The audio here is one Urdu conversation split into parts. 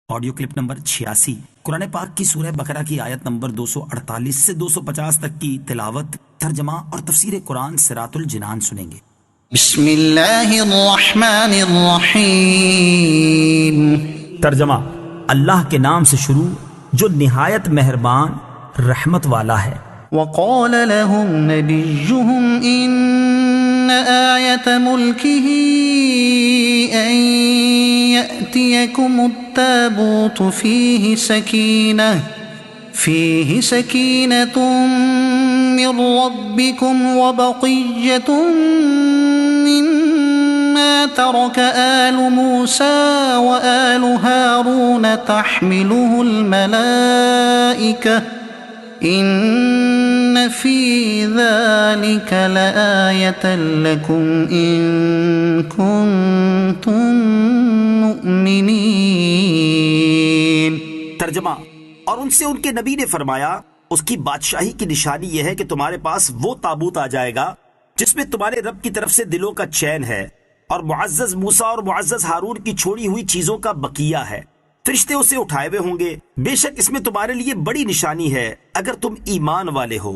آڈیو کلپ نمبر 86 قرآن پاک کی سورہ بقرہ کی آیت نمبر 248 سے 250 تک کی تلاوت، ترجمہ اور تفسیر قرآن صراط الجنان سنیں گے۔ بسم اللہ الرحمن الرحیم۔ ترجمہ: اللہ کے نام سے شروع جو نہایت مہربان رحمت والا ہے۔ وقال لهم نبيهم إن آية ملكه أن يأتيكم التابوت فيه سكينة من ربكم وبقية مما ترك آل موسى وآل هارون تحمله الملائكة إن في ذلك لآية لكم إن كنتم مؤمنين۔ ترجمہ: اور ان سے ان کے نبی نے فرمایا، اس کی بادشاہی کی نشانی یہ ہے کہ تمہارے پاس وہ تابوت آ جائے گا جس میں تمہارے رب کی طرف سے دلوں کا چین ہے اور معزز موسیٰ اور معزز ہارون کی چھوڑی ہوئی چیزوں کا بقیہ ہے۔ فرشتے اسے اٹھائے ہوئے ہوں گے، بے شک اس میں تمہارے لیے بڑی نشانی ہے اگر تم ایمان والے ہو۔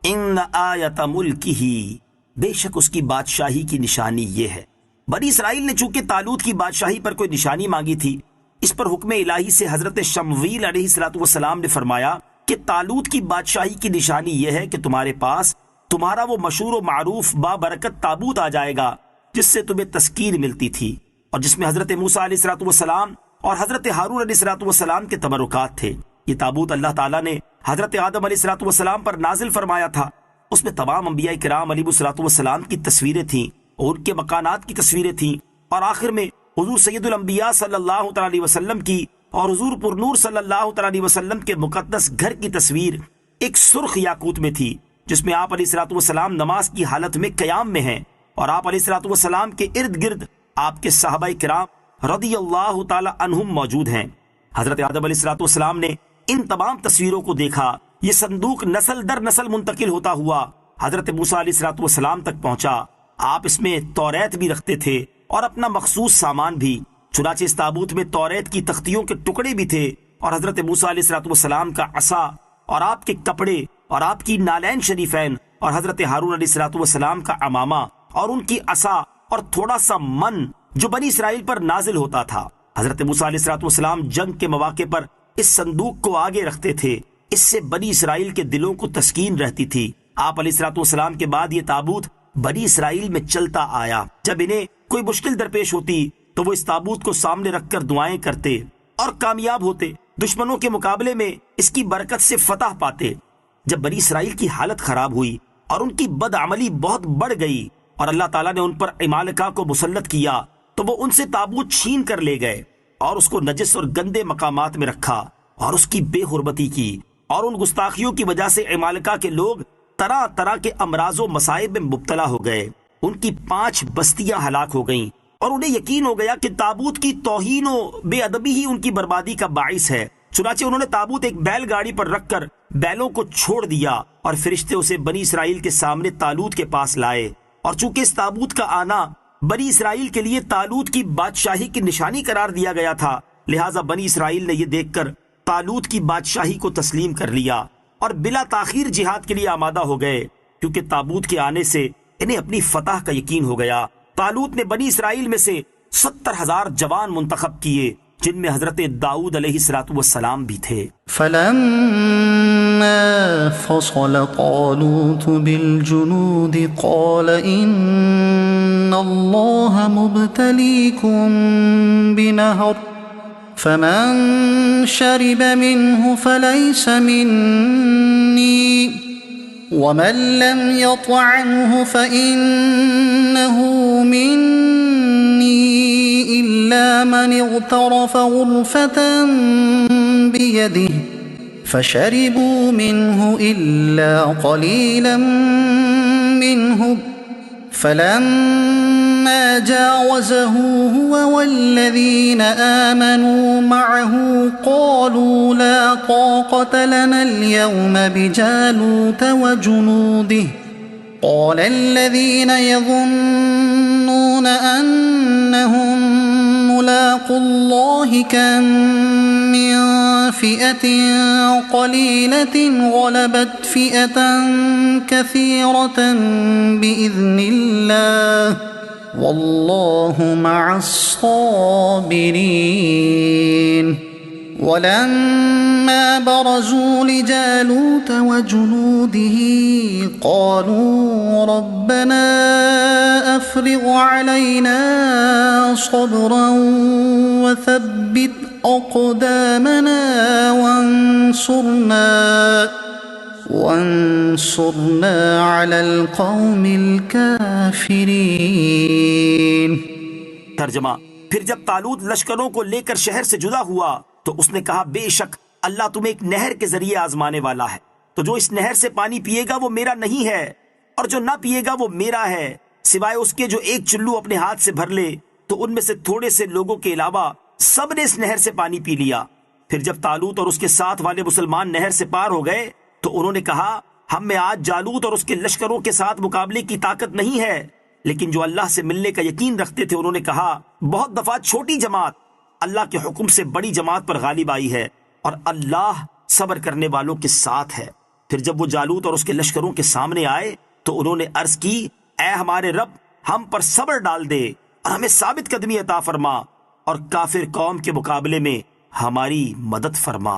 ان آیت ملکہ، بے شک اس کی بادشاہی کی نشانی یہ ہے۔ بنی اسرائیل نے چونکہ طالوت کی بادشاہی پر کوئی نشانی مانگی تھی، اس پر حکم الہی سے حضرت شمویل علیہ السلام نے فرمایا کہ طالوت کی بادشاہی کی نشانی یہ ہے کہ تمہارے پاس تمہارا وہ مشہور و معروف بابرکت تابوت آ جائے گا جس سے تمہیں تسکین ملتی تھی اور جس میں حضرت موسیٰ علیہ السلام اور حضرت ہارون علیہ السلام کے تبرکات تھے۔ یہ تابوت اللہ تعالیٰ نے حضرت آدم علیہ السلام پر نازل فرمایا تھا۔ اس میں تمام انبیاء کرام علیہ السلام کی تصویریں تھیں اور ان کے مکانات کی تصویریں تھیں، اور آخر میں حضور سید الانبیاء صلی اللہ علیہ وسلم کی اور حضور پر نور صلی اللہ علیہ وسلم کے مقدس گھر کی تصویر ایک سرخ یاقوت میں تھی، جس میں آپ علیہ السلام نماز کی حالت میں قیام میں ہیں اور آپ علیہ السلام کے ارد گرد آپ کے صحابہ کرام رضی اللہ تعالی عنہم موجود ہیں۔ حضرت آدم علیہ السلام نے ان تمام تصویروں کو دیکھا۔ یہ صندوق نسل در نسل منتقل ہوتا ہوا حضرت موسیٰ علیہ السلام تک پہنچا۔ آپ اس میں توریت بھی رکھتے تھے اور اپنا مخصوص سامان بھی۔ چنانچہ اس تابوت میں توریت کی تختیوں کے ٹکڑے بھی تھے اور حضرت موسیٰ علیہ السلام کا عصا اور آپ کے کپڑے اور آپ کی نالین شریفین اور حضرت ہارون علیہ السلام کا عمامہ اور ان کی عصا اور تھوڑا سا من جو بنی اسرائیل پر نازل ہوتا تھا۔ حضرت موسیٰ علیہ السلام جنگ کے مواقع پر اس صندوق کو آگے رکھتے تھے، اس سے بنی اسرائیل کے دلوں کو تسکین رہتی تھی۔ آپ علیہ السلام کے بعد یہ تابوت بنی اسرائیل میں چلتا آیا۔ جب انہیں کوئی مشکل درپیش ہوتی تو وہ اس تابوت کو سامنے رکھ کر دعائیں کرتے اور کامیاب ہوتے، دشمنوں کے مقابلے میں اس کی برکت سے فتح پاتے۔ جب بنی اسرائیل کی حالت خراب ہوئی اور ان کی بدعملی بہت بڑھ گئی اور اللہ تعالیٰ نے ان پر عمالقہ کو مسلط کیا، تو وہ ان سے تابوت چھین کر لے گئے اور اس کو نجس اور گندے مقامات میں رکھا اور اس کی بے حرمتی کی، اور ان گستاخیوں کی وجہ سے عمالقہ کے لوگ طرح طرح کے امراض و مصائب میں مبتلا ہو گئے۔ ان کی 5 بستیاں ہلاک ہو گئیں اور انہیں یقین ہو گیا کہ تابوت کی توہین و بے ادبی ہی ان کی بربادی کا باعث ہے۔ چنانچہ انہوں نے تابوت ایک بیل گاڑی پر رکھ کر بیلوں کو چھوڑ دیا اور فرشتے اسے بنی اسرائیل کے سامنے طالوت کے پاس لائے، اور چونکہ اس تابوت کا آنا بنی اسرائیل کے لیے طالوت کی بادشاہی کی نشانی قرار دیا گیا تھا، لہٰذا بنی اسرائیل نے یہ دیکھ کر طالوت کی بادشاہی کو تسلیم کر لیا اور بلا تاخیر جہاد کے لیے آمادہ ہو گئے، کیونکہ تابوت کے آنے سے انہیں اپنی فتح کا یقین ہو گیا۔ طالوت نے بنی اسرائیل میں سے 70,000 جوان منتخب کیے، جن میں حضرت داؤد علیہ السلام بھی تھے۔ فلما فصل طالوت بالجنود قال إن الله مبتليكم بنهر فمن شرب منه فليس مني ومن لم يطعمه فإنه مني إلا من اغترف غرفة بيده فشربوا منه إلا قليلا منهم فلما جاوزه هو والذين آمنوا معه قالوا لا طاقة لنا اليوم بجالوت وجنوده قال الذين يظنون أنهم ملاقو الله كم فئة قليلة غلبت فئة كثيرة بإذن الله والله مع الصابرين ولما برزوا لجالوت وجنوده قالوا ربنا أفرغ علينا صبرا وثبت أقدامنا وانصرنا على القوم الكافرين. ترجمہ: پھر جب طالوت لشکروں کو لے کر شہر سے جدا ہوا تو اس نے کہا بے شک اللہ تمہیں ایک نہر کے ذریعے آزمانے والا ہے، تو جو اس نہر سے پانی پیے گا وہ میرا نہیں ہے اور جو نہ پیے گا وہ میرا ہے، سوائے اس کے جو ایک چلو اپنے ہاتھ سے بھر لے. تو ان میں سے تھوڑے سے لوگوں کے علاوہ سب نے اس نہر سے پانی پی لیا. پھر جب طالوت اور اس کے ساتھ والے مسلمان نہر سے پار ہو گئے تو انہوں نے کہا ہم میں آج جالوت اور اس کے لشکروں کے ساتھ مقابلے کی طاقت نہیں ہے. لیکن جو اللہ سے ملنے کا یقین رکھتے تھے انہوں نے کہا بہت دفعہ چھوٹی جماعت اللہ کے حکم سے بڑی جماعت پر غالب آئی ہے اور اللہ صبر کرنے والوں کے ساتھ ہے. پھر جب وہ جالوت اور اس کے لشکروں کے سامنے آئے تو انہوں نے عرض کی اے ہمارے رب ہم پر صبر ڈال دے اور ہمیں ثابت قدمی عطا فرما اور کافر قوم کے مقابلے میں ہماری مدد فرما.